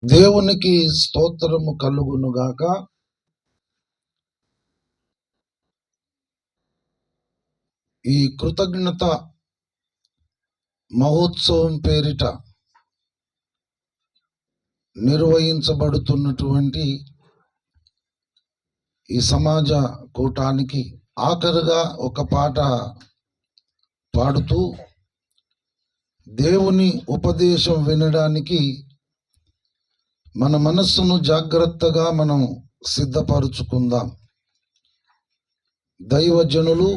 దేవునికి స్తోత్రము కలుగునుగాక. ఈ కృతజ్ఞత మహోత్సవం పేరిట నిర్వహించబడుతున్నటువంటి ఈ సమాజ కూటానికి ఆఖరుగా ఒక పాట పాడుతూ దేవుని ఉపదేశం వినడానికి మన మనస్సును జాగ్రత్తగా మనం సిద్ధపరుచుకుందాం. దైవజనులు,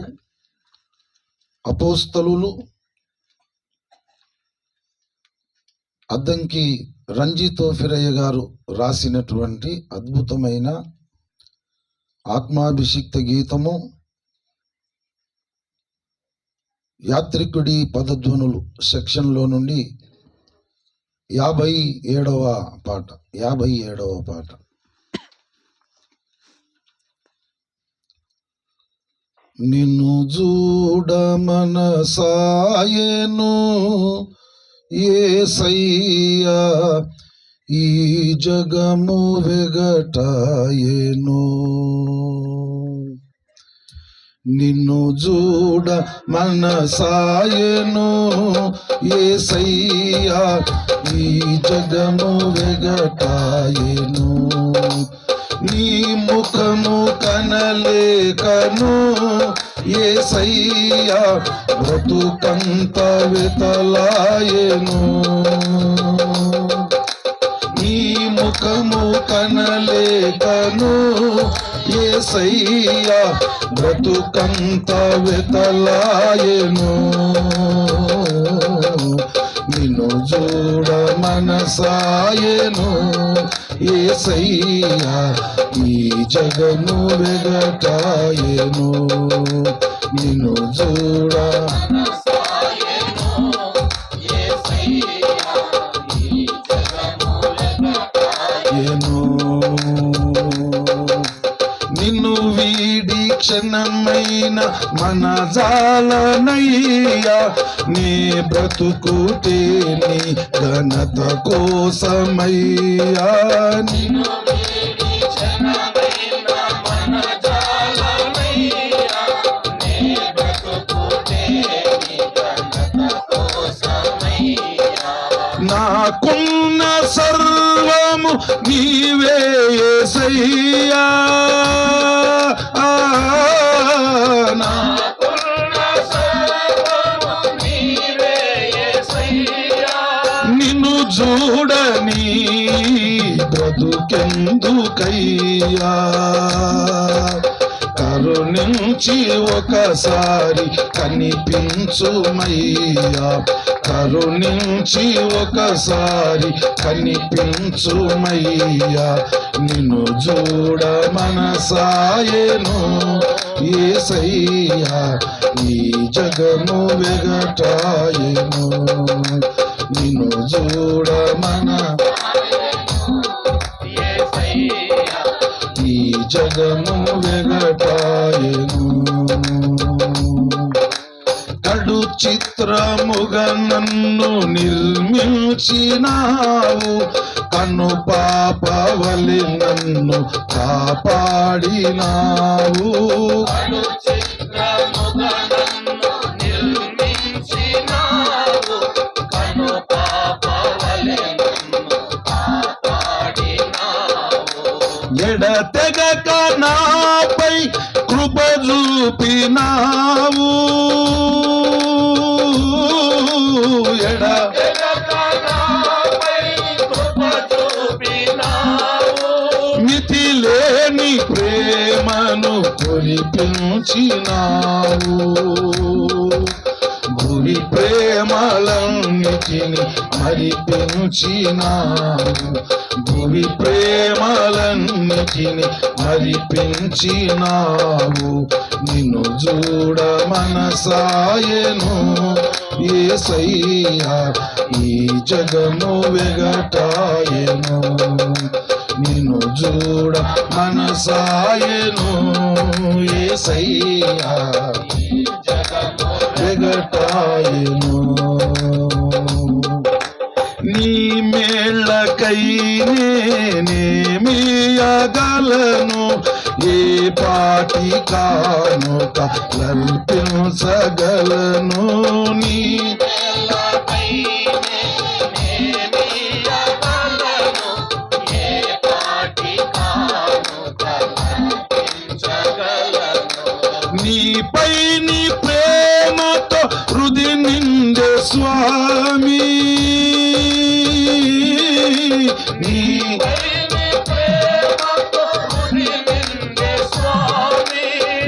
అపోస్తలులు అద్దంకి రంజిత్ ఫిరయ్య గారు రాసినటువంటి అద్భుతమైన ఆత్మాభిషిక్త గీతము యాత్రికుడి పదధ్వనులు సెక్షన్లో నుండి 57వ పాట. నిన్ను చూడ మనసాయెను యేసయ్యా, ఈ జగము వెగటాయెను. నిన్ను చూడ మనసాయెను యేసయ్యా, ఈ జగము వెగటాయెను. నీ ముఖము కనలేకను యేసయ్యా, బ్రతుకంత వెతలాయెను. నీ ముఖము కనలేకను యేసయ్యా, బ్రతుకంత వెతలాయెను. నిన్ను చూడ మనసాయెను యేసయ్యా, ఈ జగము వెగటాయెను. నిన్ను చూడ నిన్ను వీడి క్షణమైన మన జాలనయ్యా, నీ బ్రతుకుతే నీ ఘనత కోసమయ్యా. నాకున్న సర్వము నీవే యేసయ్యా, నిన్ను చూడని బ్రతుకెందుకయ్యా, కరుణించి ఒకసారి కనిపించుమయ్యా, కరుణించి ఒకసారి కనిపించుమయ్యా. నిన్ను చూడ మనసాయెను యేసయ్యా, ఈ జగము వెగటాయెను. నిన్ను చూడ ఈ జగము వెగటాయెను. కడు చిత్రముగా నన్ను నిర్మించినావు, కన్ను పాపవలి నన్ను కాపాడినావు. ఎడతెగక నాపై కృప చూపినావు, మితిలేని ప్రేమను కురిపించినావు. గురి ప్రేమలన్నిటిని మరిపించినావు, గురి ప్రేమలన్నిటిని మరిపించినావు. నిన్ను చూడ మనసాయెను యేసయ్యా, ఈ జగము వెగటాయెను. నిన్ను చూడ మనసాయెను యేసయ్యా, వెగటాయెను. నీ మేళ్ళకై నేనేమియగలను, ఏ పాటి కానుక కల్పించగలను. నీ నీపై నీ ప్రేమతో హృది నిండే స్వామి,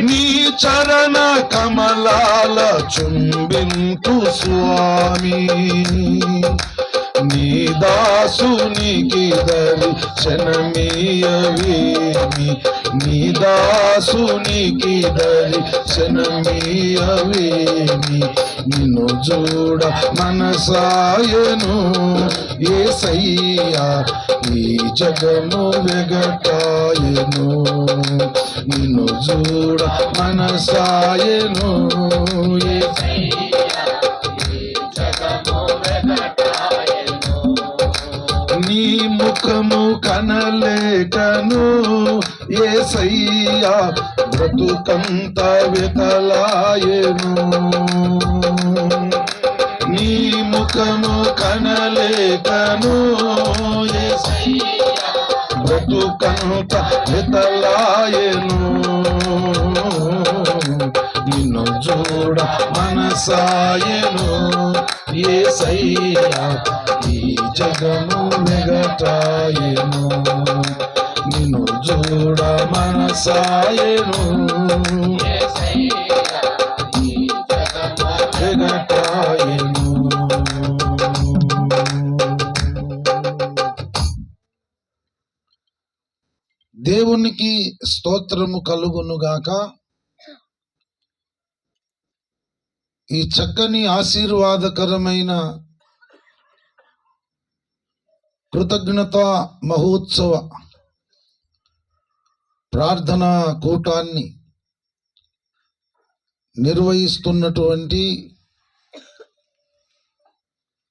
నీ చరణ కమలాల చుంబింపు స్వామి. నీ దాసునికి దర్శనమీయవేమి, నీ దాసునికి దర్శనమీయవేమి. నిన్ను చూడ మనసాయను యేసయ్యా, ఈ జగము వెగటాయను. నిన్ను చూడ మనసాయను యేసయ్యా, ఈ జగము వెగటాయను. నీ ముఖము కనలేకను యేసయ్యా, బ్రతుకంత వెతలాయను. నీ ముఖము కనలేకను యేసయ్యా, బ్రతుకంత వెతలాయను. నిన్ను చూడ మనసాయను యేసయ్యా, ఈ జగము వెగటాయను. నిన్ను చూడ మనసాయను యేసయ్యా, ఈ జగము వెగటాయను. దేవునికి స్తోత్రము కలుగునుగాక. ఈ చక్కని ఆశీర్వాదకరమైన కృతజ్ఞత మహోత్సవ ప్రార్థనా కూటాన్ని నిర్వహిస్తున్నటువంటి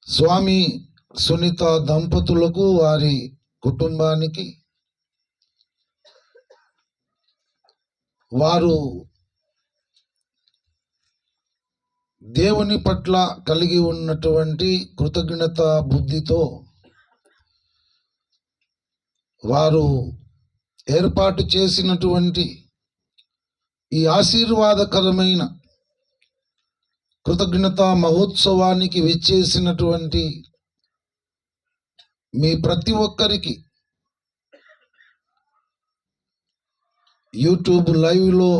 స్వామి సునీత దంపతులకు, వారి కుటుంబానికి, వారు దేవుని పట్ల కలిగి ఉన్నటువంటి కృతజ్ఞత బుద్ధితో వారు ఏర్పాటు చేసినటువంటి ఈ ఆశీర్వాదకరమైన కృతజ్ఞత మహోత్సవానికి విచ్చేసినటువంటి మీ ప్రతి ఒక్కరికి యూట్యూబ్ లైవ్లో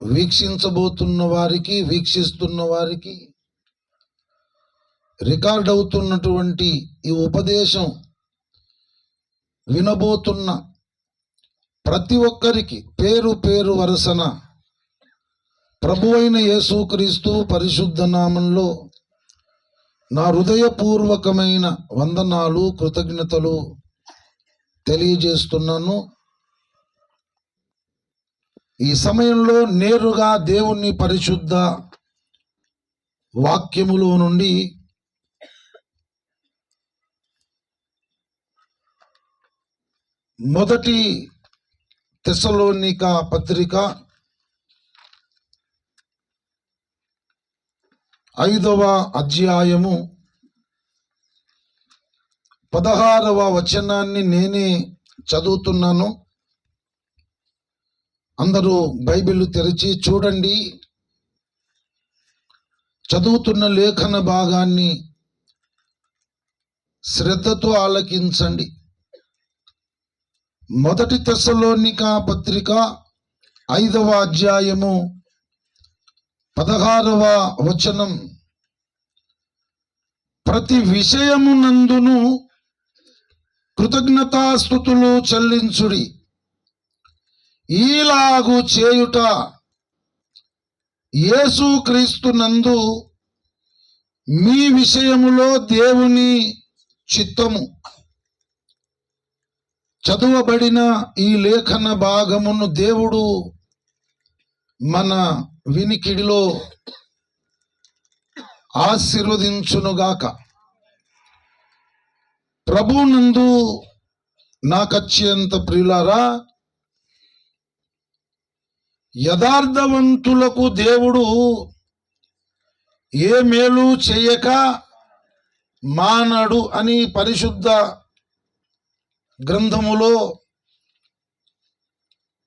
వీక్షించబోతున్న వారికి, వీక్షిస్తున్న వారికి, రికార్డ్ అవుతున్నటువంటి ఈ ఉపదేశం వినబోతున్న ప్రతి ఒక్కరికి పేరు పేరు వరుసన ప్రభువైన యేసుక్రీస్తు పరిశుద్ధ నామంలో నా హృదయపూర్వకమైన వందనాలు, కృతజ్ఞతలు తెలియజేస్తున్నాను. ఈ సమయంలో నేరుగా దేవుని పరిశుద్ధ వాక్యములో నుండి మొదటి తెస్సలోనిక పత్రిక 5వ అధ్యాయము 16వ వచనాన్ని నేనే చదువుతున్నాను. అందరూ బైబిల్ తెరిచి చూడండి. చదువుతున్న లేఖన భాగాన్ని శ్రద్ధతో ఆలకించండి. మొదటి తెస్సలోనిక పత్రిక 5వ అధ్యాయము 16వ వచనం. ప్రతి విషయమునందును కృతజ్ఞతాస్తుతులు చెల్లించుడి, ఈలాగు చేయుట యేసుక్రీస్తునందు మీ విషయములో దేవుని చిత్తము. చదువబడిన ఈ లేఖన భాగమును దేవుడు మన వినికిడిలో ఆశీర్వదించునుగాక. ప్రభునందు నాకు అత్యంత ప్రియులారా, యథార్థవంతులకు దేవుడు ఏ మేలు చేయక మానడు అని పరిశుద్ధ గ్రంథములో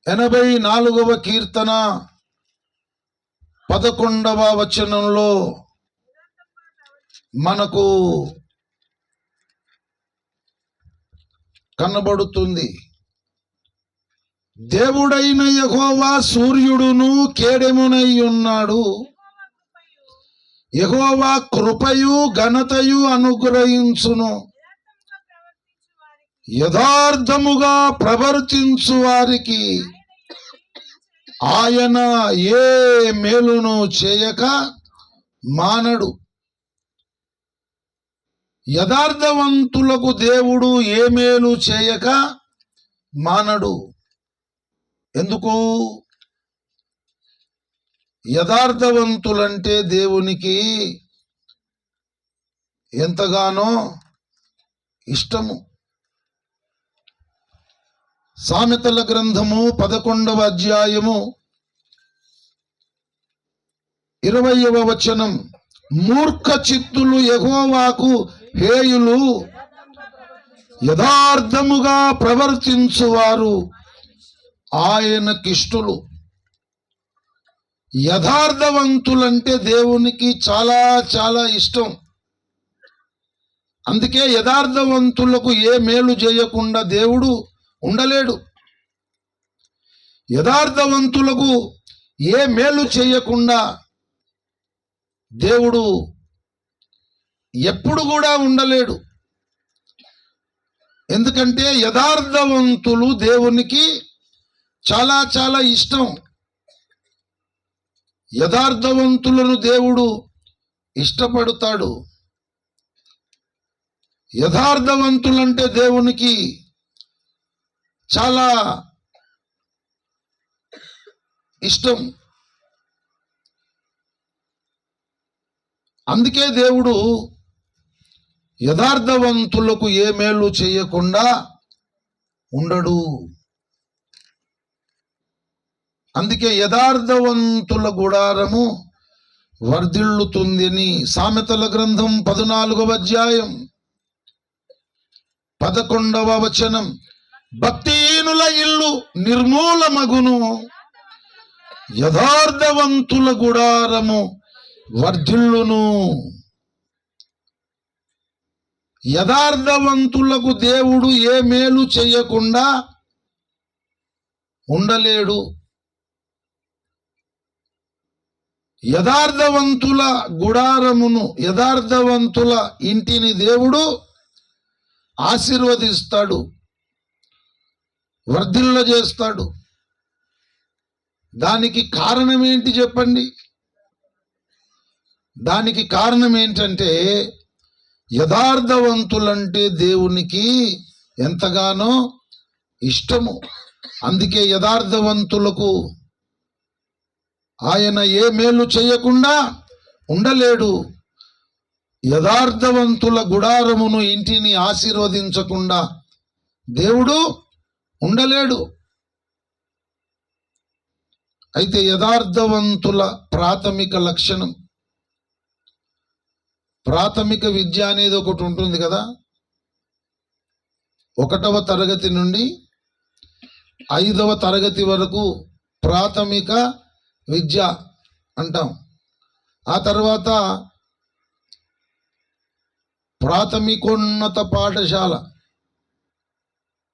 84వ కీర్తన 11వ వచనంలో మనకు కనబడుతుంది. దేవుడైన యెహోవా సూర్యుడును కేడెమునై ఉన్నాడు. యెహోవా కృపయు ఘనతయు అనుగ్రహించును. యథార్థముగా ప్రవర్తించు వారికి ఆయన ఏ మేలును చేయక మానడు. యథార్థవంతులకు దేవుడు ఏ మేలు చేయక మానడు. ఎందుకు? యథార్థవంతులంటే దేవునికి ఎంతగానో ఇష్టము. సామెతల గ్రంథము 11వ అధ్యాయము 20వ వచనం, మూర్ఖ చిత్తులు యెహోవాకు హేయులు, యథార్థముగా ప్రవర్తించువారు ఆయనకిష్టులు. యథార్థవంతులంటే దేవునికి చాలా చాలా ఇష్టం. అందుకే యథార్థవంతులకు ఏ మేలు చేయకుండా దేవుడు ఉండలేడు. యథార్థవంతులకు ఏ మేలు చేయకుండా దేవుడు ఎప్పుడు కూడా ఉండలేడు. ఎందుకంటే యథార్థవంతులు దేవునికి చాలా చాలా ఇష్టం. యథార్థవంతులను దేవుడు ఇష్టపడతాడు. యథార్థవంతులంటే దేవునికి చాలా ఇష్టం. అందుకే దేవుడు యథార్థవంతులకు ఏ మేలు చేయకుండా ఉండడు. అందుకే యథార్థవంతుల గుడారము వర్ధిల్లుతుంది అని సామెతల గ్రంథం 14వ అధ్యాయం 11వ వచనం, భక్తిహీనుల ఇల్లు నిర్మూలమగును, యథార్థవంతుల గుడారము వర్ధిల్లును. యథార్థవంతులకు దేవుడు ఏ మేలు చేయకుండా ఉండలేడు. యథార్థవంతుల గుడారమును, యథార్థవంతుల ఇంటిని దేవుడు ఆశీర్వదిస్తాడు, వర్ధిల్ల చేస్తాడు. దానికి కారణం ఏంటి చెప్పండి? దానికి కారణం ఏంటంటే యథార్థవంతులంటే దేవునికి ఎంతగానో ఇష్టము. అందుకే యథార్థవంతులకు ఆయన ఏ మేలు చేయకుండా ఉండలేడు. యథార్థవంతుల గుడారమును, ఇంటిని ఆశీర్వదించకుండా దేవుడు ఉండలేడు. అయితే యథార్థవంతుల ప్రాథమిక లక్షణం, ప్రాథమిక విద్య అనేది ఒకటి ఉంటుంది కదా. 1వ తరగతి నుండి 5వ తరగతి వరకు ప్రాథమిక విద్య అంటాం. ఆ తర్వాత ప్రాథమికోన్నత పాఠశాల,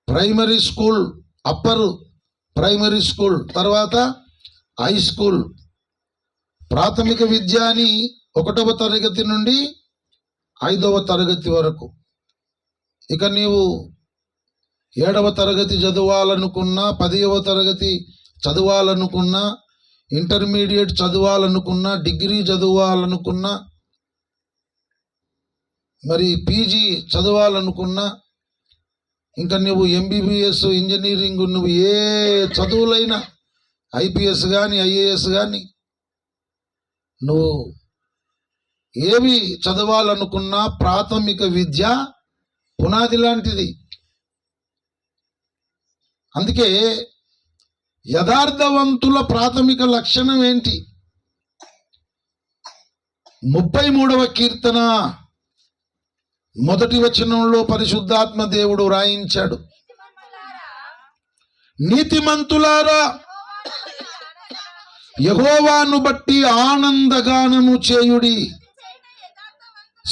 primary school, upper primary school, తర్వాత హై స్కూల్. ప్రాథమిక విద్య అని 1వ తరగతి నుండి 5వ తరగతి వరకు. ఇక నీవు 7వ తరగతి చదవాలనుకున్నా, 10వ తరగతి చదవాలనుకున్నా, ఇంటర్మీడియట్ చదవాలనుకున్నా, డిగ్రీ చదవాలనుకున్నా, మరి పీజీ చదవాలనుకున్నా, ఇంకా నువ్వు ఎంబీబీఎస్, ఇంజనీరింగ్, నువ్వు ఏ చదువులైనా, ఐపీఎస్ కానీ ఐఏఎస్ కానీ, నువ్వు ఏవి చదవాలనుకున్నా ప్రాథమిక విద్య పునాది లాంటిది. అందుకే యథార్థవంతుల ప్రాథమిక లక్షణం ఏంటి? 33వ కీర్తన 1వ వచనంలో పరిశుద్ధాత్మ దేవుడు రాయించాడు, నీతిమంతులారా యెహోవాను బట్టి ఆనందగానము చేయుడి,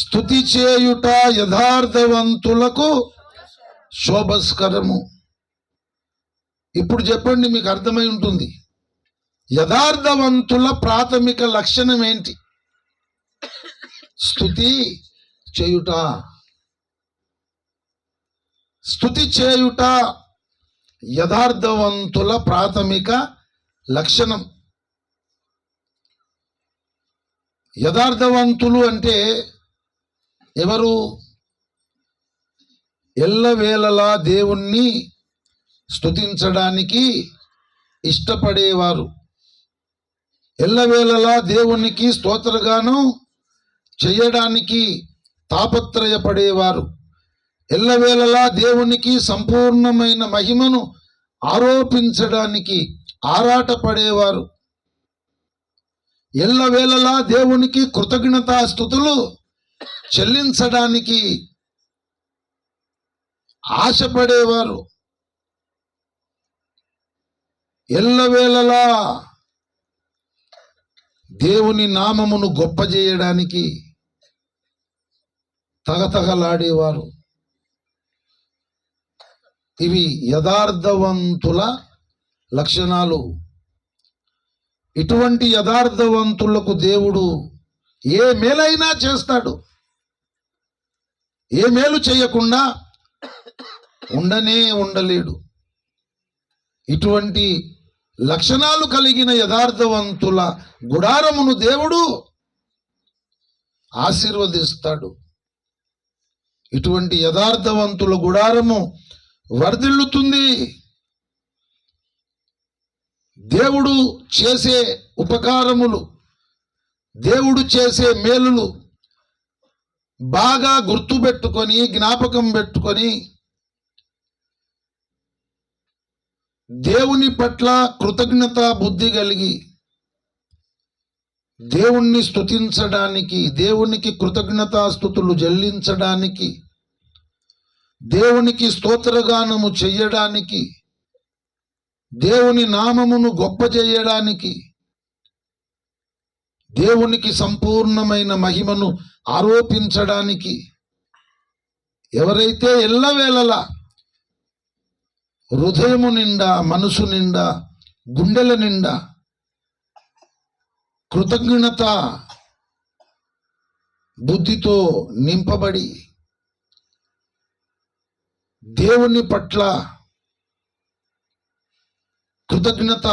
స్తుతి చేయుట యథార్థవంతులకు శోభస్కరము. ఇప్పుడు చెప్పండి, మీకు అర్థమై ఉంటుంది. యథార్థవంతుల ప్రాథమిక లక్షణం ఏంటి? స్తుతి చేయుట. స్తుతి చేయుట యథార్థవంతుల ప్రాథమిక లక్షణం. యథార్థవంతులు అంటే ఎవరు? ఎల్లవేళలా దేవుణ్ణి స్తుతించడానికి ఇష్టపడేవారు, ఎల్లవేళలా దేవునికి స్తోత్రగానం చేయడానికి తాపత్రయపడేవారు, ఎల్లవేళలా దేవునికి సంపూర్ణమైన మహిమను ఆరోపించడానికి ఆరాటపడేవారు, ఎల్లవేళలా దేవునికి కృతజ్ఞతాస్తుతులు చెల్లించడానికి ఆశపడేవారు, ఎల్లవేళలా దేవుని నామమును గొప్ప చేయడానికి తగతగలాడేవారు. ఇవి యథార్థవంతుల లక్షణాలు. ఇటువంటి యథార్థవంతులకు దేవుడు ఏ మేలైనా చేస్తాడు. ఏ మేలు చేయకుండా ఉండలేడు. ఇటువంటి లక్షణాలు కలిగిన యథార్థవంతుల గుడారమును దేవుడు ఆశీర్వదిస్తాడు. ఇటువంటి యథార్థవంతుల గుడారము వర్ధిల్లుతుంది. దేవుడు చేసే ఉపకారములు, దేవుడు చేసే మేలులు బాగా గుర్తుపెట్టుకొని, జ్ఞాపకం పెట్టుకొని దేవుని పట్ల కృతజ్ఞత బుద్ధి కలిగి దేవుణ్ణి స్తుతించడానికి, దేవునికి కృతజ్ఞతాస్తుతులు చెల్లించడానికి, దేవునికి స్తోత్రగానము చెయ్యడానికి, దేవుని నామమును గొప్ప చేయడానికి, దేవునికి సంపూర్ణమైన మహిమను ఆరోపించడానికి ఎవరైతే ఎల్లవేళలా హృదయము నిండా, మనసు నిండా, గుండెల నిండా కృతజ్ఞత బుద్ధితో నింపబడి దేవుని పట్ల కృతజ్ఞత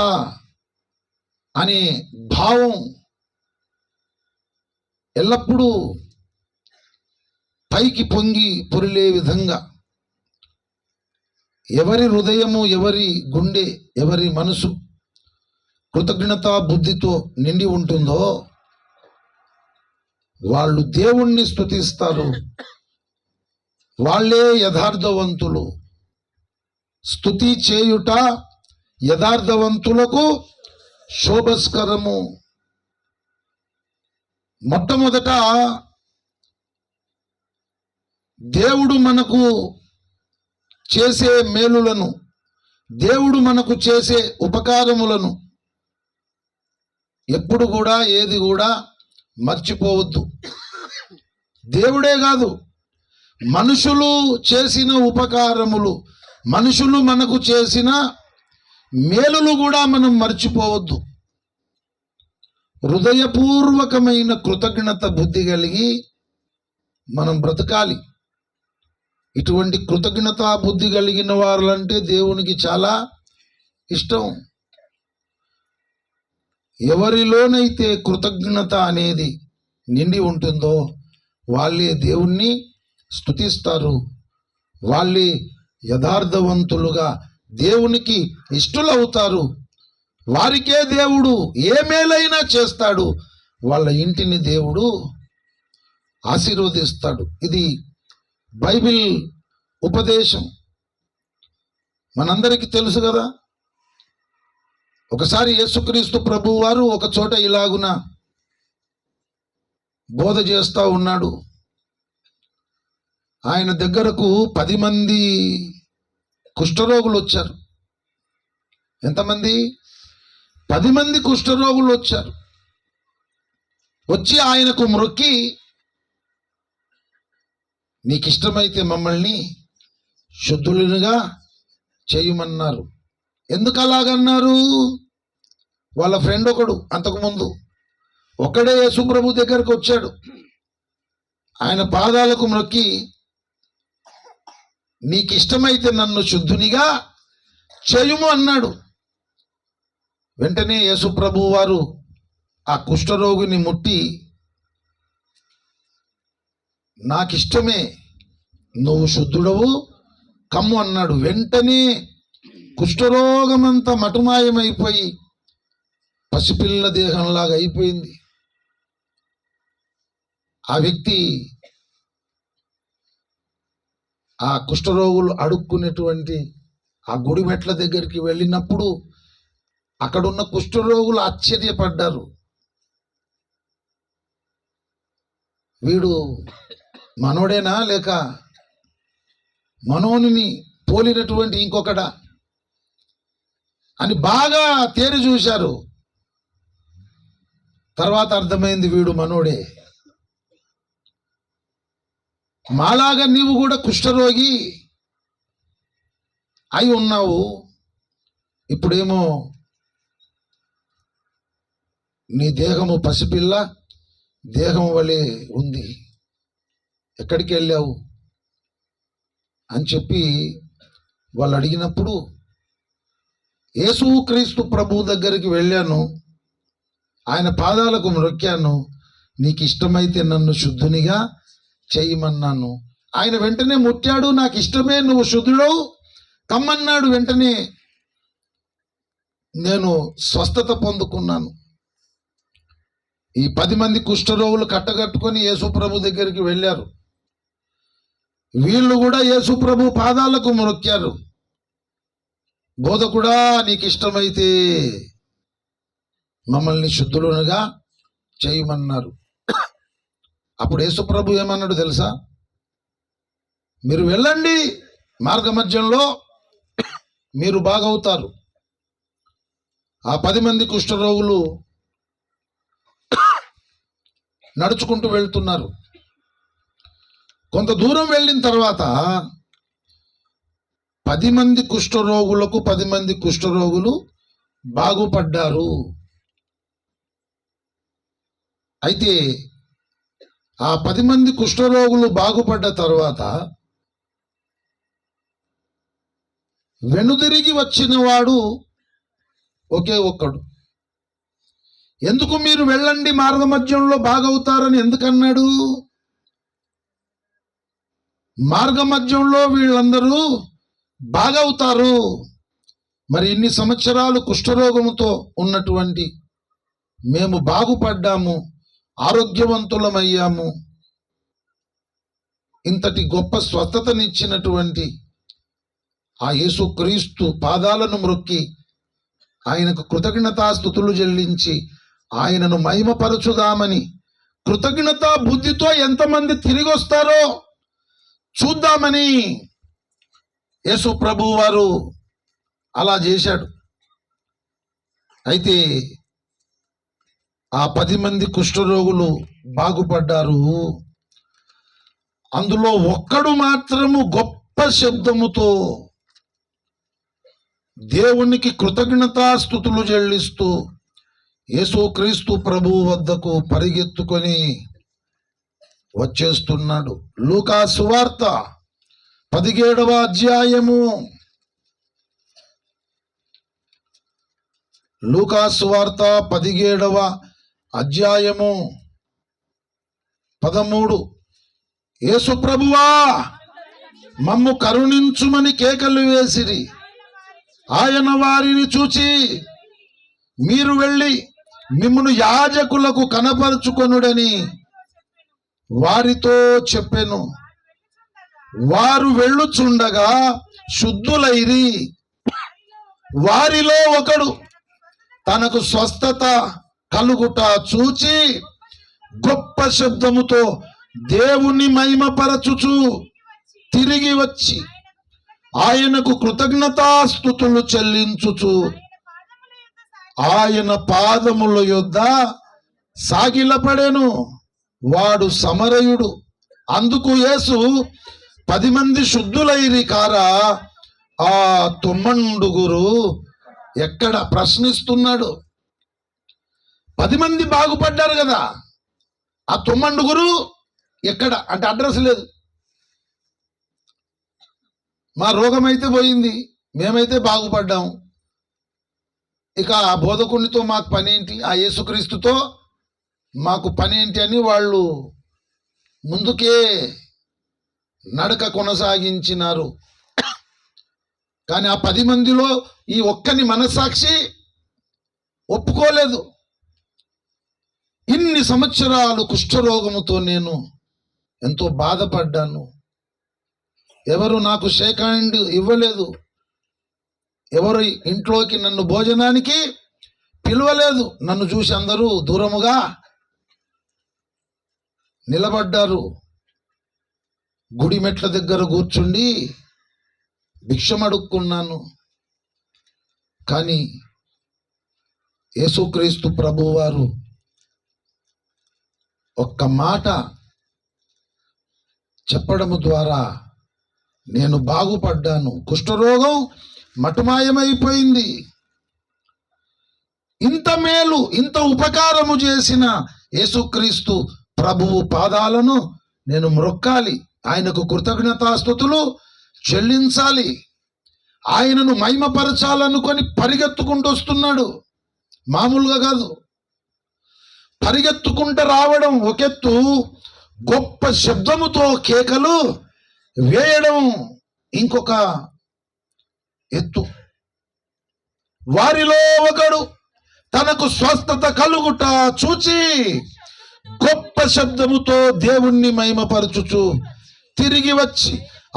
అనే భావం ఎల్లప్పుడూ పైకి పొంగి పొరిలే విధంగా ఎవరి హృదయము, ఎవరి గుండె, ఎవరి మనసు కృతజ్ఞతా బుద్ధితో నిండి ఉంటుందో వాళ్ళు దేవుణ్ణి స్తుతిస్తారు. వాళ్ళే యథార్థవంతులు. స్తుతి చేయుట యథార్థవంతులకు శోభస్కరము. మొట్టమొదట దేవుడు మనకు చేసే మేలులను, దేవుడు మనకు చేసే ఉపకారములను ఎప్పుడు కూడా ఏది కూడా మర్చిపోవద్దు. దేవుడే కాదు, మనుషులు చేసిన ఉపకారములు, మనుషులు మనకు చేసిన మేలులు కూడా మనం మర్చిపోవద్దు. హృదయపూర్వకమైన కృతజ్ఞత బుద్ధి కలిగి మనం బ్రతకాలి. ఇటువంటి కృతజ్ఞతా బుద్ధి కలిగిన వారంటే దేవునికి చాలా ఇష్టం. ఎవరిలోనైతే కృతజ్ఞత అనేది నిండి ఉంటుందో వాళ్ళే దేవుణ్ణి స్తుతిస్తారు. వాళ్ళే యథార్థవంతులుగా దేవునికి ఇష్టలవుతారు. వారికే దేవుడు ఏ మేలైనా చేస్తాడు. వాళ్ళ ఇంటిని దేవుడు ఆశీర్వదిస్తాడు. ఇది బైబిల్ ఉపదేశం. మనందరికీ తెలుసు కదా. ఒకసారి యేసుక్రీస్తు ప్రభువు వారు ఒక చోట ఇలాగున బోధ చేస్తూ ఉన్నాడు. ఆయన దగ్గరకు 10 మంది కుష్ఠరోగులు వచ్చారు. ఎంతమంది? 10 మంది కుష్ఠరోగులు వచ్చారు. వచ్చి ఆయనకు మ్రొక్కి, నీకు ఇష్టమైతే మమ్మల్ని శుద్ధులుగా చేయమన్నారు. ఎందుకు అలాగన్నారు? వాళ్ళ ఫ్రెండ్ ఒకడు అంతకుముందు ఒకడే యేసు ప్రభు దగ్గరకు వచ్చాడు. ఆయన పాదాలకు మ్రొక్కి, నీకు ఇష్టమైతే నన్ను శుద్ధునిగా చేయుము అన్నాడు. వెంటనే యేసు ప్రభు వారు ఆ కుష్ఠరోగిని ముట్టి, నాకిష్టమే, నువ్వు శుద్ధుడవు కమ్ము అన్నాడు. వెంటనే కుష్ఠరోగమంతా మటుమాయమైపోయి పసిపిల్ల దేహంలాగా అయిపోయింది. ఆ వ్యక్తి ఆ కుష్ఠరోగులు అడుక్కునేటువంటి ఆ గుడి మెట్ల దగ్గరికి వెళ్ళినప్పుడు అక్కడున్న కుష్ఠరోగులు ఆశ్చర్యపడ్డారు. వీడు మనోడేనా లేక మనోనిని పోలినటువంటి ఇంకొకడా అని బాగా తేరి చూశారు. తర్వాత అర్థమైంది, వీడు మనోడే. మాలాగా నీవు కూడా కుష్ఠరోగి అయి ఉన్నావు. ఇప్పుడేమో నీ దేహము పసిపిల్ల దేహం వలె ఉంది, ఎక్కడికి వెళ్ళావు అని చెప్పి వాళ్ళు అడిగినప్పుడు, యేసుక్రీస్తు ప్రభు దగ్గరికి వెళ్ళాను, ఆయన పాదాలకు మ్రొక్కాను, నీకు ఇష్టమైతే నన్ను శుద్ధునిగా చేయమన్నాను. ఆయన వెంటనే ముట్టాడు, నాకు ఇష్టమే, నువ్వు శుద్ధుడవు కమ్మన్నాడు. వెంటనే నేను స్వస్థత పొందుకున్నాను. ఈ 10 మంది కుష్ఠరోగులు కట్టగట్టుకొని యేసు ప్రభు దగ్గరికి వెళ్ళారు. వీళ్ళు కూడా యేసు ప్రభు పాదాలకు మ్రొక్కారు. బోధకుడా, నీకు ఇష్టమైతే మమ్మల్ని శుద్ధులుగా చేయమన్నారు. అప్పుడు యేసు ప్రభు ఏమన్నాడు తెలుసా? మీరు వెళ్ళండి, మార్గ మధ్యంలో మీరు బాగవుతారు. ఆ 10 మంది కుష్ఠరోగులు నడుచుకుంటూ వెళ్తున్నారు. కొంత దూరం వెళ్ళిన తర్వాత 10 మంది కుష్ఠరోగులకు 10 మంది కుష్ఠరోగులు బాగుపడ్డారు. అయితే ఆ 10 మంది కుష్ఠరోగులు బాగుపడ్డ తర్వాత వెనుదిరిగి వచ్చిన వాడు ఒకే ఒక్కడు. ఎందుకు మీరు వెళ్ళండి, మార్గ మధ్యంలో బాగవుతారని ఎందుకన్నాడు? మార్గ మధ్యంలో వీళ్ళందరూ బాగవుతారు. మరి ఇన్ని సంవత్సరాలు కుష్ఠరోగముతో ఉన్నటువంటి మేము బాగుపడ్డాము, ఆరోగ్యవంతులమయ్యాము. ఇంతటి గొప్ప స్వస్థతనిచ్చినటువంటి ఆ యేసుక్రీస్తు పాదాలను మ్రొక్కి ఆయనకు కృతజ్ఞతాస్తుతులు చెల్లించి ఆయనను మహిమపరచుదామని కృతజ్ఞతా బుద్ధితో ఎంతమంది తిరిగి వస్తారో చూద్దామని యేసు ప్రభు వారు అలా చేశాడు. అయితే ఆ 10 మంది కుష్ఠరోగులు బాగుపడ్డారు. అందులో ఒక్కడు మాత్రము గొప్ప శబ్దముతో దేవునికి కృతజ్ఞతాస్తుతులు చెల్లిస్తూ యేసుక్రీస్తు ప్రభువు వద్దకు పరిగెత్తుకొని వచ్చేస్తున్నాడు. లూకా సువార్త 17వ అధ్యాయము, లూకా సువార్త 17వ అధ్యాయము 13. యేసు ప్రభువా మమ్ము కరుణించుమని కేకలు వేసిరి. ఆయన వారిని చూచి, మీరు వెళ్ళి మిమ్మును యాజకులకు కనపరుచుకొనుడని వారితో చెప్పెను. వారు వెళ్ళుచుండగా శుద్ధులైరి. వారిలో ఒకడు తనకు స్వస్థత కలుగుట చూచి గొప్ప శబ్దముతో దేవుని మహిమపరచుచు తిరిగి వచ్చి ఆయనకు కృతజ్ఞతాస్తుతులు చెల్లించుచు ఆయన పాదముల యొద్ద సాగిలపడెను. వాడు సమరయుడు. అందుకు యేసు 10 మంది శుద్ధులైరి కారా, ఆ 9 ఎక్కడ ప్రశ్నిస్తున్నాడు. 10 మంది బాగుపడ్డారు కదా, ఆ 9 ఎక్కడ అంటే అడ్రస్ లేదు. మా రోగం అయితే పోయింది, మేమైతే బాగుపడ్డాం, ఇక ఆ బోధకునితో మాకు పని ఏంటి, ఆ యేసుక్రీస్తుతో మాకు పని ఏంటి అని వాళ్ళు ముందుకే నడక కొనసాగించినారు. కానీ ఆ 10 మందిలో ఈ ఒక్కని మనస్సాక్షి ఒప్పుకోలేదు. ఇన్ని సంవత్సరాలు కుష్ఠరోగముతో నేను ఎంతో బాధపడ్డాను, ఎవరు నాకు షేక్ హ్యాండ్ ఇవ్వలేదు, ఎవరు ఇంట్లోకి నన్ను భోజనానికి పిలవలేదు, నన్ను చూసి అందరూ దూరముగా నిలబడ్డారు. గుడి మెట్ల దగ్గర కూర్చుండి భిక్షం అడుక్కున్నాను. కానీ యేసుక్రీస్తు ప్రభువారు ఒక్క మాట చెప్పడము ద్వారా నేను బాగుపడ్డాను. కుష్ఠరోగం మటుమాయమైపోయింది. ఇంత మేలు, ఇంత ఉపకారము చేసిన యేసుక్రీస్తు ప్రభువు పాదాలను నేను మ్రొక్కాలి, ఆయనకు కృతజ్ఞతాస్తుతులు చెల్లించాలి, ఆయనను మహిమపరచాలనుకొని పరిగెత్తుకుంటూ వస్తున్నాడు. మామూలుగా కాదు, పరిగెత్తుకుంటూ రావడం ఒకెత్తు, గొప్ప శబ్దముతో కేకలు వేయడం ఇంకొక ఎత్తు. వారిలో ఒకడు తనకు స్వస్థత కలుగుట చూచి గొప్ప శబ్దముతో దేవుణ్ణి మహిమపరచుచు తిరిగి వచ్చి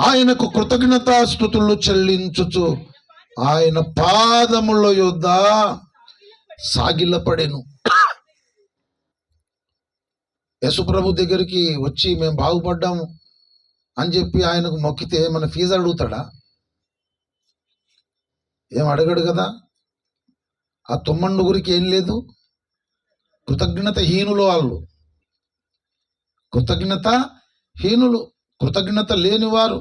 ఆయనకు కృతజ్ఞతాస్తుతులు చెల్లించుచు ఆయన పాదముల యొద్ద సాగిలపడెను. యేసుప్రభు దగ్గరికి వచ్చి మేము బాగుపడ్డాము అని చెప్పి ఆయనకు మొక్కితే మన ఫీజు అడుగుతాడా? ఏం అడగడు కదా. ఆ 9 ఏం లేదు, కృతజ్ఞత హీనులు వాళ్ళు, కృతజ్ఞత హీనులు, కృతజ్ఞత లేనివారు.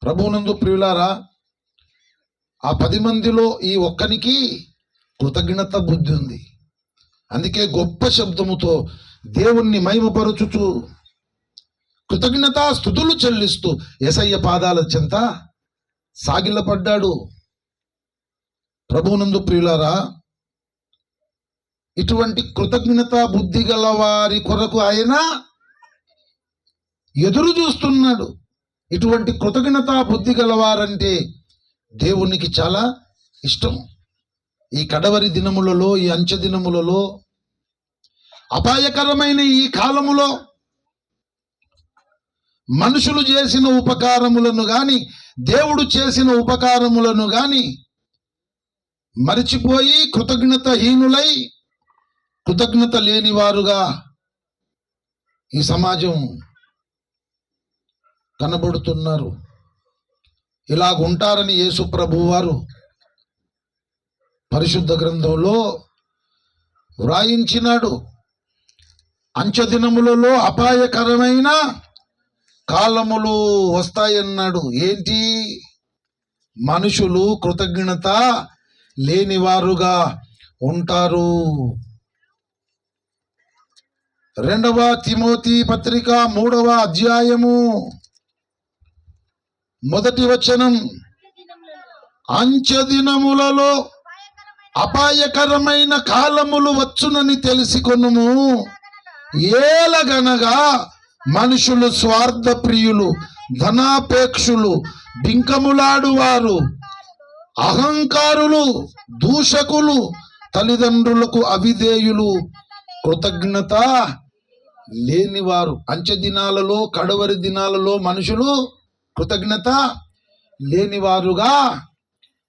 ప్రభువునందు ప్రియులారా, ఆ 10 మందిలో ఈ ఒక్కనికి కృతజ్ఞత బుద్ధి ఉంది. అందుకే గొప్ప శబ్దముతో దేవుణ్ణి మహిమపరచుచు కృతజ్ఞతా స్తుతులు చెల్లిస్తూ యేసయ్య పాదాల చెంత సాగిలపడ్డాడు. ప్రభువునందు ప్రియులారా, ఇటువంటి కృతజ్ఞత బుద్ధి గల వారి కొరకు ఆయన ఎదురు చూస్తున్నాడు. ఇటువంటి కృతజ్ఞత బుద్ధి గలవారంటే దేవునికి చాలా ఇష్టం. ఈ కడవరి దినములలో, ఈ అంచె దినములలో, అపాయకరమైన ఈ కాలములో మనుషులు చేసిన ఉపకారములను గాని, దేవుడు చేసిన ఉపకారములను గాని మరిచిపోయి కృతజ్ఞతహీనులై, కృతజ్ఞత లేనివారుగా ఈ సమాజం కనబడుతున్నారు. ఇలాగుంటారని యేసు ప్రభువు వారు పరిశుద్ధ గ్రంథంలో వ్రాయించినాడు. అంచె దినములలో అపాయకరమైన కాలములు వస్తాయన్నాడు. ఏంటి? మనుషులు కృతజ్ఞత లేనివారుగా ఉంటారు. 2వ తిమోతి పత్రిక 3వ అధ్యాయము 1వ వచనం, అంచె దినములలో అపాయకరమైన కాలములు వచ్చునని తెలుసుకొనుము. ఏలగనగా మనుషులు స్వార్థ ప్రియులు, ధనాపేక్షులు, బింకములాడువారు, అహంకారులు, దూషకులు, తల్లిదండ్రులకు అవిధేయులు, కృతజ్ఞత లేనివారు. అంచె దినాలలో, కడవరి దినాలలో మనుషులు కృతజ్ఞత లేనివారుగా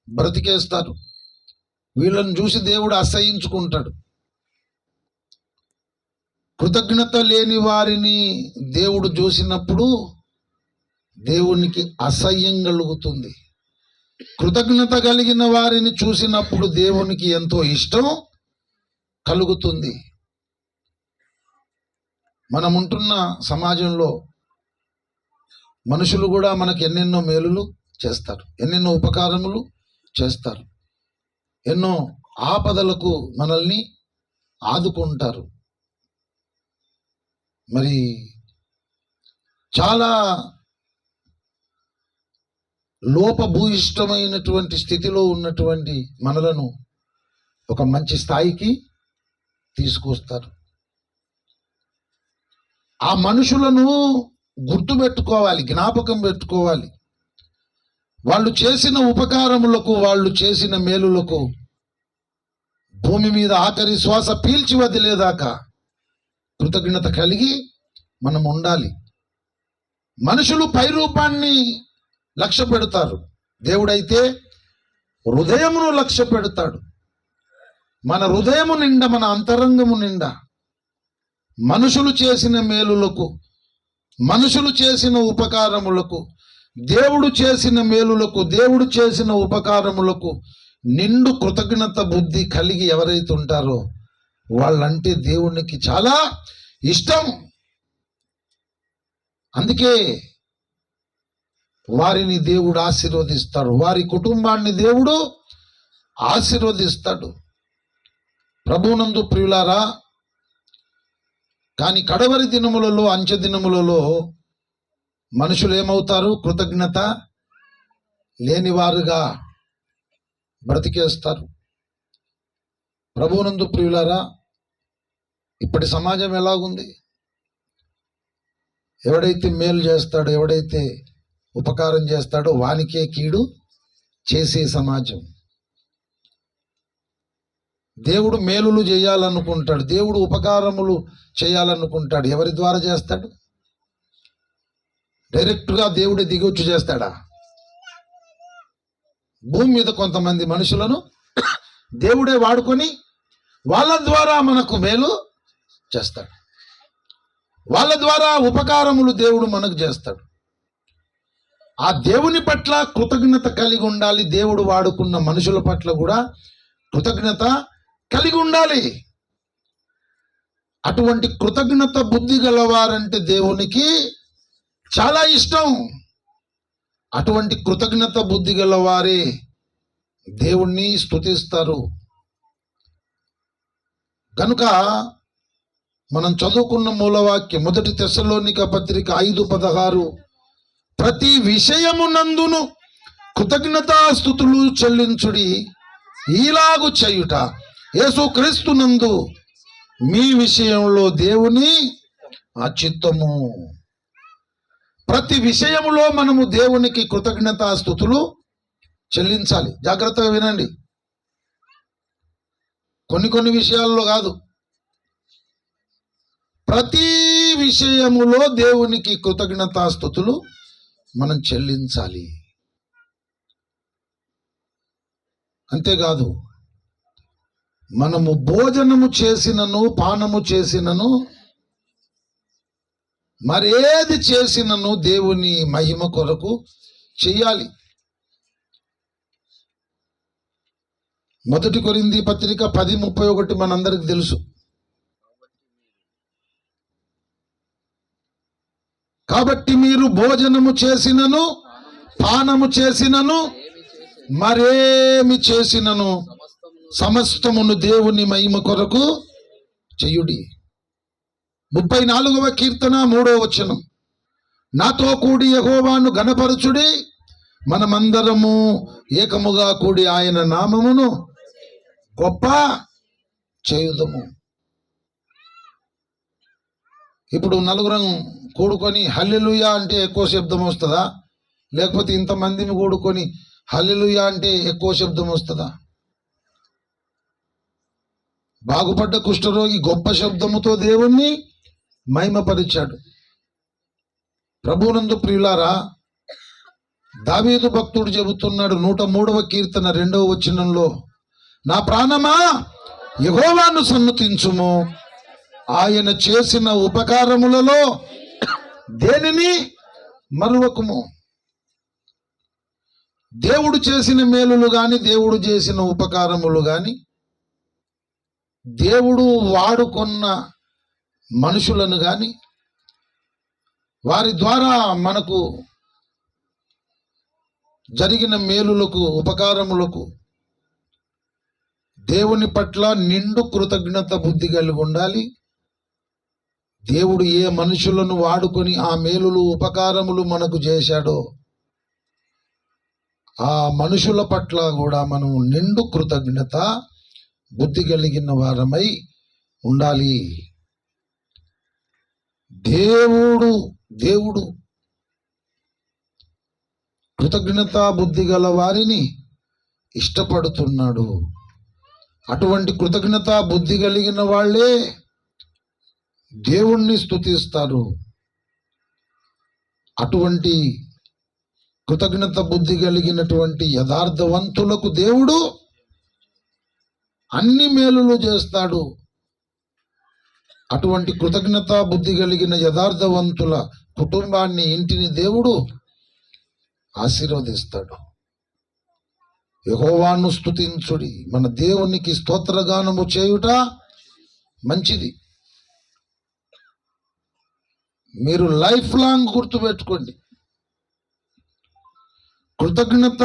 బ్రతికేస్తారు. వీళ్ళని చూసి దేవుడు అసహించుకుంటాడు. కృతజ్ఞత లేని వారిని దేవుడు చూసినప్పుడు దేవునికి అసహ్యం కలుగుతుంది. కృతజ్ఞత కలిగిన వారిని చూసినప్పుడు దేవునికి ఎంతో ఇష్టం కలుగుతుంది. మనం ఉంటున్న సమాజంలో మనుషులు కూడా మనకు ఎన్నెన్నో మేలులు చేస్తారు, ఎన్నెన్నో ఉపకారములు చేస్తారు, ఎన్నో ఆపదలకు మనల్ని ఆదుకుంటారు. మరి చాలా లోపభూయిష్టమైనటువంటి స్థితిలో ఉన్నటువంటి మనలను ఒక మంచి స్థాయికి తీసుకొస్తారు. ఆ మనుషులను గుర్తుపెట్టుకోవాలి, జ్ఞాపకం పెట్టుకోవాలి. వాళ్ళు చేసిన ఉపకారములకు, వాళ్ళు చేసిన మేలులకు భూమి మీద ఆఖరి శ్వాస పీల్చి వదిలేదాకా కృతజ్ఞత కలిగి మనం ఉండాలి. మనుషులు పై రూపాన్ని లక్ష్య పెడతారు, దేవుడైతే హృదయమును లక్ష్య పెడతాడు. మన హృదయము నిండా, మన అంతరంగము నిండా మనుషులు చేసిన మేలులకు, మనుషులు చేసిన ఉపకారములకు, దేవుడు చేసిన మేలులకు, దేవుడు చేసిన ఉపకారములకు నిండు కృతజ్ఞత బుద్ధి కలిగి ఎవరైతే ఉంటారో వాళ్ళంటే దేవునికి చాలా ఇష్టం. అందుకే వారిని దేవుడు ఆశీర్వదిస్తాడు, వారి కుటుంబాన్ని దేవుడు ఆశీర్వదిస్తాడు. ప్రభువునందు ప్రియులారా, కానీ కడవరి దినములలో, అంచె దినములలో మనుషులు ఏమవుతారు? కృతజ్ఞత లేనివారుగా బ్రతికేస్తారు. ప్రభువునందు ప్రియులారా, ఇప్పటి సమాజం ఎలాగుంది? ఎవడైతే మేలు చేస్తాడో, ఎవడైతే ఉపకారం చేస్తాడో వానికే కీడు చేసే సమాజం. దేవుడు మేలులు చేయాలనుకుంటాడు, దేవుడు ఉపకారములు చేయాలనుకుంటాడు. ఎవరి ద్వారా చేస్తాడు? డైరెక్ట్గా దేవుడే దిగొచ్చు చేస్తాడా? భూమి మీద కొంతమంది మనుషులను దేవుడే వాడుకొని వాళ్ళ ద్వారా మనకు మేలు చేస్తాడు, వాళ్ళ ద్వారా ఉపకారములు దేవుడు మనకు చేస్తాడు. ఆ దేవుని పట్ల కృతజ్ఞత కలిగి ఉండాలి. దేవుడు వాడుకున్న మనుషుల పట్ల కూడా కృతజ్ఞత కలిగి ఉండాలి. అటువంటి కృతజ్ఞత బుద్ధి గలవారంటే దేవునికి చాలా ఇష్టం. అటువంటి కృతజ్ఞత బుద్ధి గలవారే దేవుణ్ణి స్తుతిస్తారు. కనుక మనం చదువుకున్న మూలవాక్యం 1 తెస్సలోనిక పత్రిక 5:16, ప్రతి విషయమునందును కృతజ్ఞతాస్తుతులు చెల్లించుడి, ఈలాగు చేయుట యేసుక్రీస్తునందు మీ విషయంలో దేవుని చిత్తము. ప్రతి విషయములో మనము దేవునికి కృతజ్ఞతాస్తుతులు చెల్లించాలి. జాగ్రత్తగా వినండి, కొన్ని విషయాల్లో కాదు, ప్రతి విషయములో దేవునికి కృతజ్ఞతాస్తుతులు మనం చెల్లించాలి. అంతేకాదు, మనము భోజనము చేసినను, పానము చేసినను, మరేది చేసినను దేవుని మహిమ కొరకు చెయ్యాలి. 1 కొరింథీ పత్రిక 10:31 మనందరికి తెలుసు. కాబట్టి మీరు భోజనము చేసినను, పానము చేసినను, మరేమి చేసినను సమస్తమును దేవుని మహిమ కొరకు చెయ్యుడి. 34వ కీర్తన 3వ వచనం, నాతో కూడి యెహోవాను ఘనపరచుడి, మనమందరము ఏకముగా కూడి ఆయన నామమును గొప్ప చేయుదము. ఇప్పుడు నలుగురం కూడుకొని హల్లెలూయా అంటే ఎక్కువ శబ్దం వస్తుందా? లేకపోతే ఇంతమందిని కూడుకొని హల్లెలూయా అంటే ఎక్కువ శబ్దం వస్తుందా? బాగుపడ్డ కుష్ఠరోగి గొప్ప శబ్దముతో దేవుణ్ణి మహిమపరిచాడు. ప్రభువునందు ప్రియులారా, దావీదు భక్తుడు చెబుతున్నాడు 103వ కీర్తన 2వ వచనంలో, నా ప్రాణమా యెహోవాను సన్నుతించుము, ఆయన చేసిన ఉపకారములలో దేనిని మరువకుము. దేవుడు చేసిన మేలులు గాని, దేవుడు చేసిన ఉపకారములు గాని, దేవుడు వాడుకున్న మనుషులను గాని, వారి ద్వారా మనకు జరిగిన మేలులకు, ఉపకారములకు దేవుని పట్ల నిండు కృతజ్ఞత బుద్ధి కలిగి ఉండాలి. దేవుడు ఏ మనుషులను వాడుకొని ఆ మేలులు, ఉపకారములు మనకు చేశాడో ఆ మనుషుల పట్ల కూడా మనం నిండు కృతజ్ఞత బుద్ధి కలిగిన వారమై ఉండాలి. దేవుడు కృతజ్ఞత బుద్ధి గల వారిని ఇష్టపడుతున్నాడు. అటువంటి కృతజ్ఞత బుద్ధి కలిగిన వాళ్ళే దేవుణ్ణి స్తుతిస్తారు. అటువంటి కృతజ్ఞత బుద్ధి కలిగినటువంటి యథార్థవంతులకు దేవుడు అన్ని మేలులు చేస్తాడు. అటువంటి కృతజ్ఞత బుద్ధి కలిగిన యథార్థవంతుల కుటుంబాన్ని, ఇంటిని దేవుడు ఆశీర్వదిస్తాడు. యెహోవాను స్తుతించుడి, మన దేవునికి స్తోత్రగానము చేయుట మంచిది. మీరు లైఫ్ లాంగ్ గుర్తుపెట్టుకోండి, కృతజ్ఞత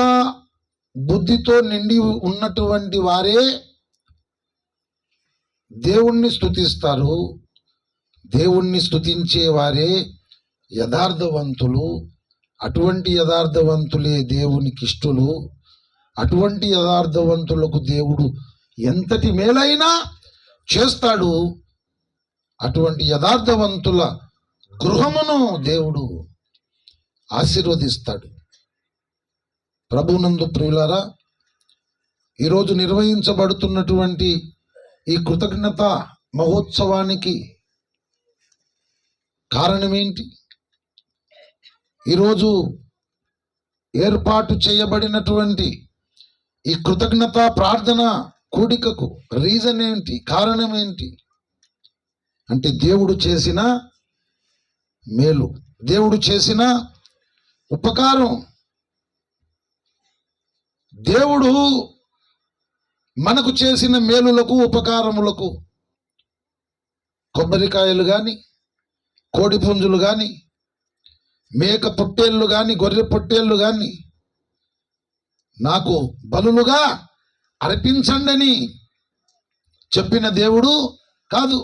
బుద్ధితో నిండి ఉన్నటువంటి వారే దేవుణ్ణి స్తుతిస్తారు. దేవుణ్ణి స్తుతించే వారే యథార్థవంతులు. అటువంటి యథార్థవంతులే దేవునికి ఇష్టలు. అటువంటి యథార్థవంతులకు దేవుడు ఎంతటి మేలైనా చేస్తాడు. అటువంటి యథార్థవంతుల గృహమును దేవుడు ఆశీర్వదిస్తాడు. ప్రభునందు ప్రియులారా, ఈరోజు నిర్వహించబడుతున్నటువంటి ఈ కృతజ్ఞత మహోత్సవానికి కారణమేంటి? ఈరోజు ఏర్పాటు చేయబడినటువంటి ఈ కృతజ్ఞత ప్రార్థన కూడికకు రీజన్ ఏంటి? కారణం ఏంటి అంటే, దేవుడు చేసిన మేలు, దేవుడు చేసిన ఉపకారం. దేవుడు మనకు చేసిన మేలులకు, ఉపకారములకు కొబ్బరికాయలు కానీ, కోడి పుంజులు కానీ, మేక పొట్టేళ్ళు కానీ, గొర్రె పొట్టేళ్ళు కానీ నాకు బలులుగా అర్పించండి అని చెప్పిన దేవుడు కాదు.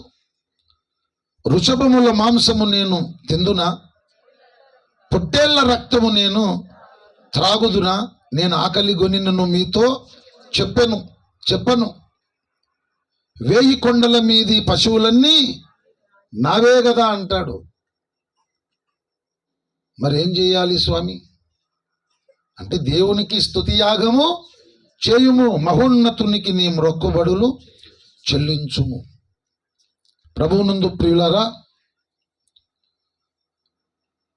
వృషభముల మాంసము నేను తిందునా, పొట్టేళ్ల రక్తము నేను త్రాగుదునా, నేను ఆకలి గొనినను మీతో చెప్పను. 1000 కొండల మీది పశువులన్నీ నావే కదా అంటాడు. మరేం చేయాలి స్వామి అంటే, దేవునికి స్తుతి యాగము చేయుము, మహోన్నతునికి నీ మ్రొక్కుబడులు చెల్లించుము. ప్రభువునందు ప్రియులారా,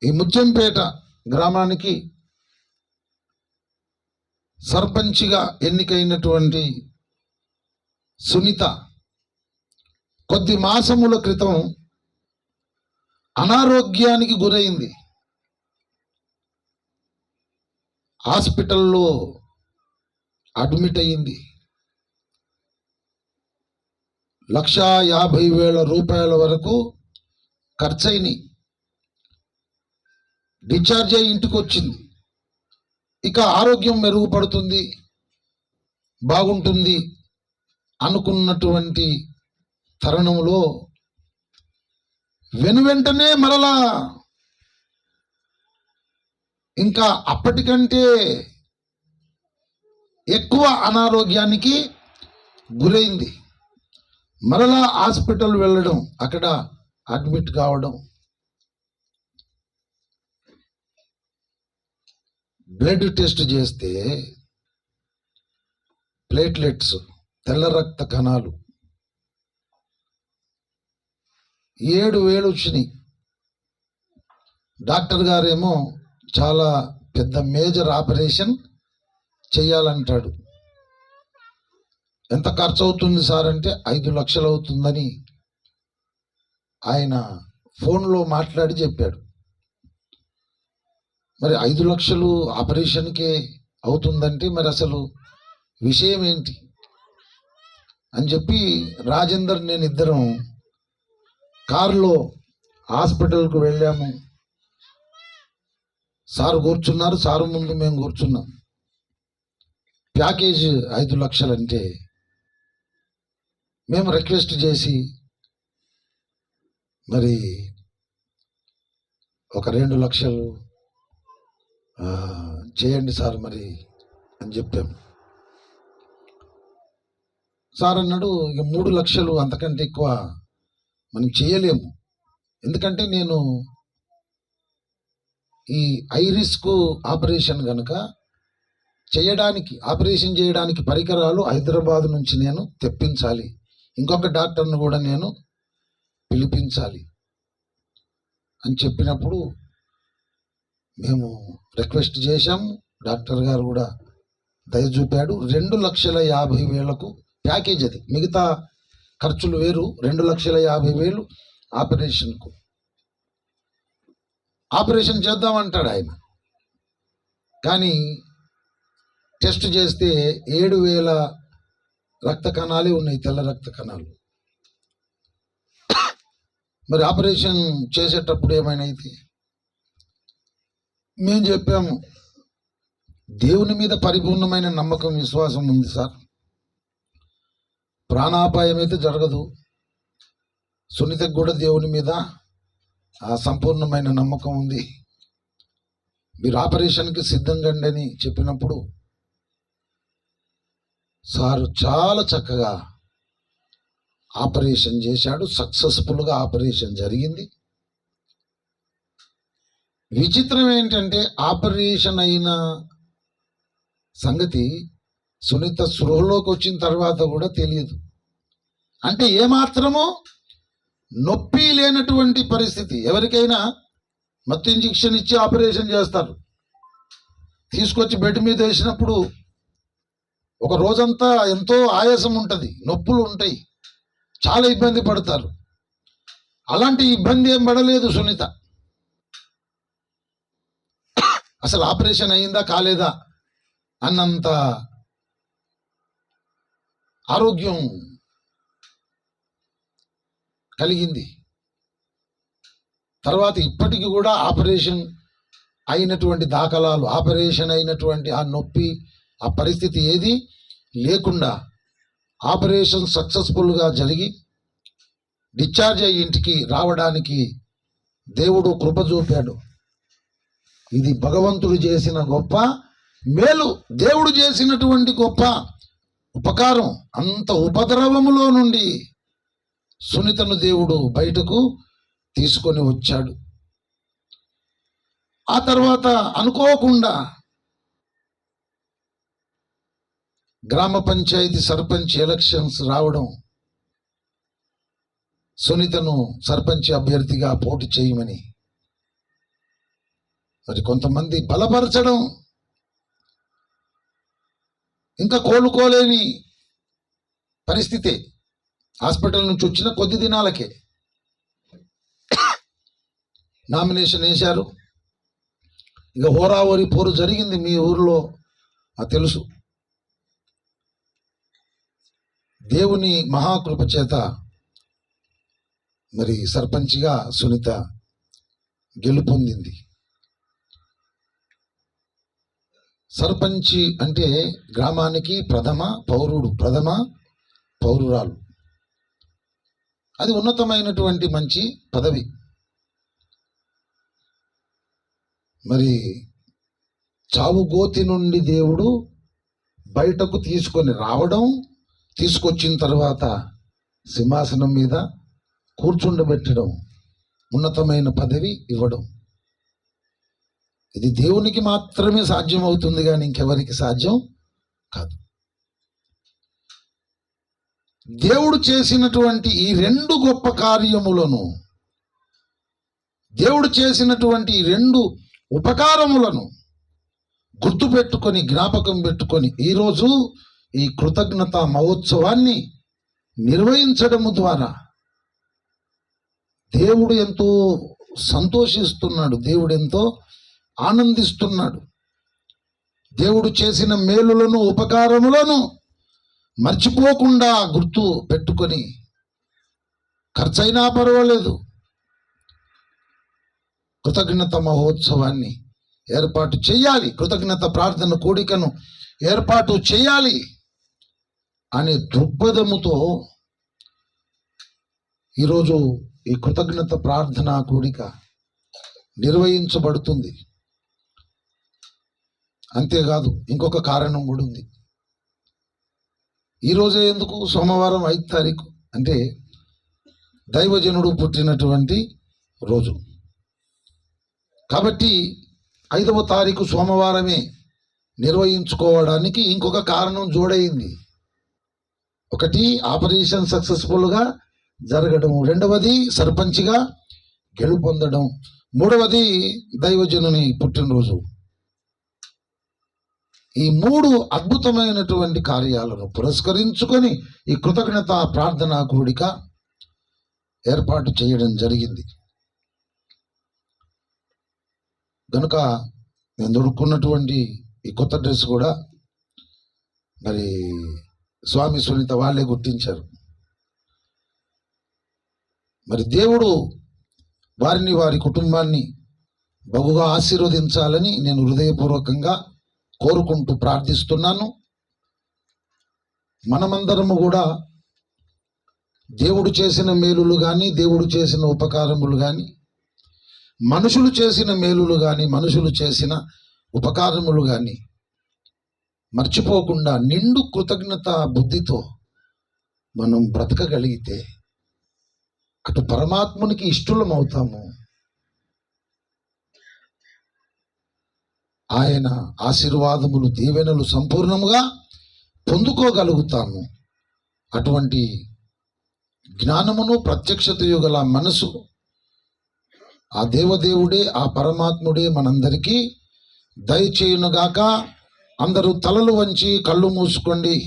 ఈ ముత్యంపేట గ్రామానికి సర్పంచిగా ఎన్నికైనటువంటి సునీత కొద్ది మాసముల క్రితం అనారోగ్యానికి గురైంది. హాస్పిటల్లో అడ్మిట్ అయ్యింది. 1,50,000 రూపాయల వరకు ఖర్చయినాయి. డిశ్చార్జ్ అయ్యి ఇంటికి వచ్చింది. ఇక ఆరోగ్యం మెరుగుపడుతుంది, బాగుంటుంది అనుకున్నటువంటి తరుణంలో వెనువెంటనే మరలా ఇంకా అప్పటికంటే ఎక్కువ అనారోగ్యానికి గురైంది. మరలా హాస్పిటల్ వెళ్ళడం, అక్కడ అడ్మిట్ కావడం, బ్లడ్ టెస్ట్ చేస్తే ప్లేట్లెట్స్, తెల్ల రక్త కణాలు 7,000 వచ్చినాయి. డాక్టర్ గారేమో చాలా పెద్ద మేజర్ ఆపరేషన్ చేయాలంటాడు. ఎంత ఖర్చు అవుతుంది సార్ అంటే 5 లక్షలు అవుతుందని ఆయన ఫోన్లో మాట్లాడి చెప్పాడు. మరి 5 లక్షలు ఆపరేషన్కే అవుతుందంటే మరి అసలు విషయం ఏంటి అని చెప్పి రాజేందర్ నేను ఇద్దరం కారులో హాస్పిటల్కు వెళ్ళాము. సారు కూర్చున్నారు, సారు ముందు మేము కూర్చున్నాం. ప్యాకేజ్ 5 లక్షలు అంటే మేము రిక్వెస్ట్ చేసి మరి ఒక 2 లక్షలు చేయండి సార్ మరి అని చెప్పాము. సార్ అన్నాడు, ఇక 3 లక్షలు అంతకంటే ఎక్కువ మనం చేయలేము, ఎందుకంటే నేను ఈ ఐరిస్కు ఆపరేషన్ కనుక ఆపరేషన్ చేయడానికి పరికరాలు హైదరాబాద్ నుంచి నేను తెప్పించాలి, ఇంకొక డాక్టర్ను కూడా నేను పిలిపించాలి అని చెప్పినప్పుడు మేము రిక్వెస్ట్ చేశాము. డాక్టర్ గారు కూడా దయ చూపాడు. 2,50,000 ప్యాకేజ్ అది, మిగతా ఖర్చులు వేరు. 2,50,000 ఆపరేషన్కు. ఆపరేషన్ చేద్దామంటాడు ఆయన, కానీ టెస్ట్ చేస్తే 7,000 రక్త కణాలే ఉన్నాయి, తెల్ల రక్త కణాలు. మరి ఆపరేషన్ చేసేటప్పుడు ఏమైనా అయితే మేము చెప్పాము, దేవుని మీద పరిపూర్ణమైన నమ్మకం విశ్వాసం ఉంది సార్, ప్రాణాపాయం అయితే జరగదు. సునీతకు కూడా దేవుని మీద ఆ సంపూర్ణమైన నమ్మకం ఉంది, మీరు ఆపరేషన్కి సిద్ధంగా అని చెప్పినప్పుడు సారు చాలా చక్కగా ఆపరేషన్ చేశాడు. సక్సెస్ఫుల్గా ఆపరేషన్ జరిగింది. విచిత్రం ఏంటంటే ఆపరేషన్ అయిన సంగతి సునీత స్పృహలోకి వచ్చిన తర్వాత కూడా తెలియదు. అంటే ఏమాత్రమో నొప్పి లేనటువంటి పరిస్థితి. ఎవరికైనా మత్తు ఇంజెక్షన్ ఇచ్చి ఆపరేషన్ చేస్తారు, తీసుకొచ్చి బెడ్ మీద వేసినప్పుడు ఒక రోజంతా ఎంతో ఆయాసం ఉంటుంది, నొప్పులు ఉంటాయి, చాలా ఇబ్బంది పడతారు. అలాంటి ఇబ్బంది ఏం పడలేదు సునీత. అసలు ఆపరేషన్ అయిందా కాలేదా అన్నంత ఆరోగ్యం కలిగింది. తర్వాత ఇప్పటికీ కూడా ఆపరేషన్ అయినటువంటి దాఖలాలు, ఆపరేషన్ అయినటువంటి ఆ నొప్పి, ఆ పరిస్థితి ఏది లేకుండా ఆపరేషన్ సక్సెస్ఫుల్గా జరిగి డిశ్చార్జ్ అయ్యి ఇంటికి రావడానికి దేవుడు కృప చూపాడు. ఇది భగవంతుడు చేసిన గొప్ప మేలు, దేవుడు చేసినటువంటి గొప్ప ఉపకారం. అంత ఉపద్రవములో నుండి సునీతను దేవుడు బయటకు తీసుకొని వచ్చాడు. ఆ తర్వాత అనుకోకుండా గ్రామ పంచాయతీ సర్పంచ్ ఎలక్షన్స్ రావడం, సునీతను సర్పంచ్ అభ్యర్థిగా పోటీ చేయమని మరి కొంతమంది బలపరచడం, ఇంకా కోలుకోలేని పరిస్థితే. హాస్పిటల్ నుంచి వచ్చిన కొద్ది దినాలకే నామినేషన్ వేశారు. ఇక హోరాహోరీ పోరు జరిగింది, మీ ఊర్లో తెలుసు. దేవుని మహాకృప చేత మరి సర్పంచ్గా సునీత గెలుపొందింది. సర్పంచి అంటే గ్రామానికి ప్రథమ పౌరురాలు. అది ఉన్నతమైనటువంటి మంచి పదవి. మరి చావుగోతి నుండి దేవుడు బయటకు తీసుకొని రావడం, తీసుకొచ్చిన తర్వాత సింహాసనం మీద కూర్చుండబెట్టడం, ఉన్నతమైన పదవి ఇవ్వడం, ఇది దేవునికి మాత్రమే సాధ్యం అవుతుంది, కానీ ఇంకెవరికి సాధ్యం కాదు. దేవుడు చేసినటువంటి ఈ 2 గొప్ప కార్యములను, దేవుడు చేసినటువంటి ఈ 2 ఉపకారములను గుర్తు పెట్టుకొని, జ్ఞాపకం పెట్టుకొని ఈరోజు ఈ కృతజ్ఞత మహోత్సవాన్ని నిర్వహించడము ద్వారా దేవుడు ఎంతో సంతోషిస్తున్నాడు, దేవుడు ఎంతో ఆనందిస్తున్నాడు. దేవుడు చేసిన మేలులను, ఉపకారములను మర్చిపోకుండా గుర్తు పెట్టుకొని, ఖర్చైనా పర్వాలేదు, కృతజ్ఞత మహోత్సవాన్ని ఏర్పాటు చేయాలి, కృతజ్ఞత ప్రార్థన కూడికను ఏర్పాటు చేయాలి అనే దృక్పథముతో ఈరోజు ఈ కృతజ్ఞత ప్రార్థన కూడిక నిర్వహించబడుతుంది. అంతేకాదు, ఇంకొక కారణం కూడా ఉంది. ఈరోజే ఎందుకు? సోమవారం 5వ తారీఖు అంటే దైవజనుడు పుట్టినటువంటి రోజు కాబట్టి 5వ తారీఖు సోమవారమే నిర్వహించుకోవడానికి ఇంకొక కారణం జోడైంది. ఒకటి, ఆపరేషన్ సక్సెస్ఫుల్గా జరగడం, రెండవది సర్పంచ్గా గెలుపొందడం, మూడవది దైవజనుని పుట్టినరోజు. ఈ 3 అద్భుతమైనటువంటి కార్యాలను పురస్కరించుకొని ఈ కృతజ్ఞత ప్రార్థనా కూడిక ఏర్పాటు చేయడం జరిగింది. కనుక నేను దొరుకున్నటువంటి ఈ కొత్త డ్రెస్ కూడా మరి స్వామి సునీత వాళ్ళే గుర్తించారు. మరి దేవుడు వారిని, వారి కుటుంబాన్ని బహుగా ఆశీర్వదించాలని నేను హృదయపూర్వకంగా కోరుకుంటూ ప్రార్థిస్తున్నాను. మనమందరము కూడా దేవుడు చేసిన మేలులు కానీ, దేవుడు చేసిన ఉపకారములు కానీ, మనుషులు చేసిన మేలులు కానీ, మనుషులు చేసిన ఉపకారములు కానీ మర్చిపోకుండా నిండు కృతజ్ఞత బుద్ధితో మనం బ్రతకగలిగితే అటు పరమాత్మునికి ఇష్టలం అవుతాము, ఆయన ఆశీర్వాదములు, దీవెనలు సంపూర్ణముగా పొందుకోగలుగుతాము. అటువంటి జ్ఞానమును, ప్రత్యక్షతయు గల మనసు ఆ దేవదేవుడే, ఆ పరమాత్ముడే మనందరికీ దయచేయునుగాక. అందరూ తలలు వంచి కళ్ళు మూసుకోండి.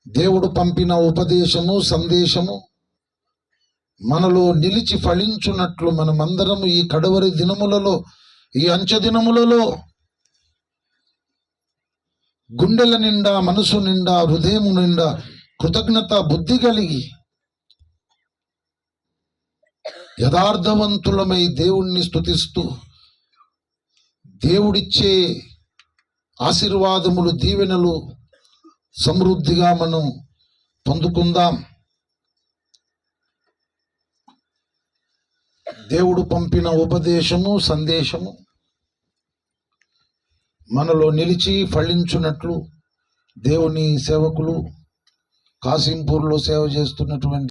దేవుడు పంపిన ఉపదేశము, సందేశము మనలో నిలిచి ఫలించున్నట్లు మనమందరము ఈ కడవరి దినములలో, ఈ అంచె దినములలో గుండెల నిండా, మనసు నిండా, హృదయం నిండా కృతజ్ఞత బుద్ధి కలిగి యథార్థవంతులమై దేవుణ్ణి స్తుతిస్తూ దేవుడిచ్చే ఆశీర్వాదములు, దీవెనలు సమృద్ధిగా మనం పొందుకుందాం. దేవుడు పంపిన ఉపదేశము, సందేశము మనలో నిలిచి ఫలించున్నట్లు దేవుని సేవకులు, కాసింపూర్లో సేవ చేస్తున్నటువంటి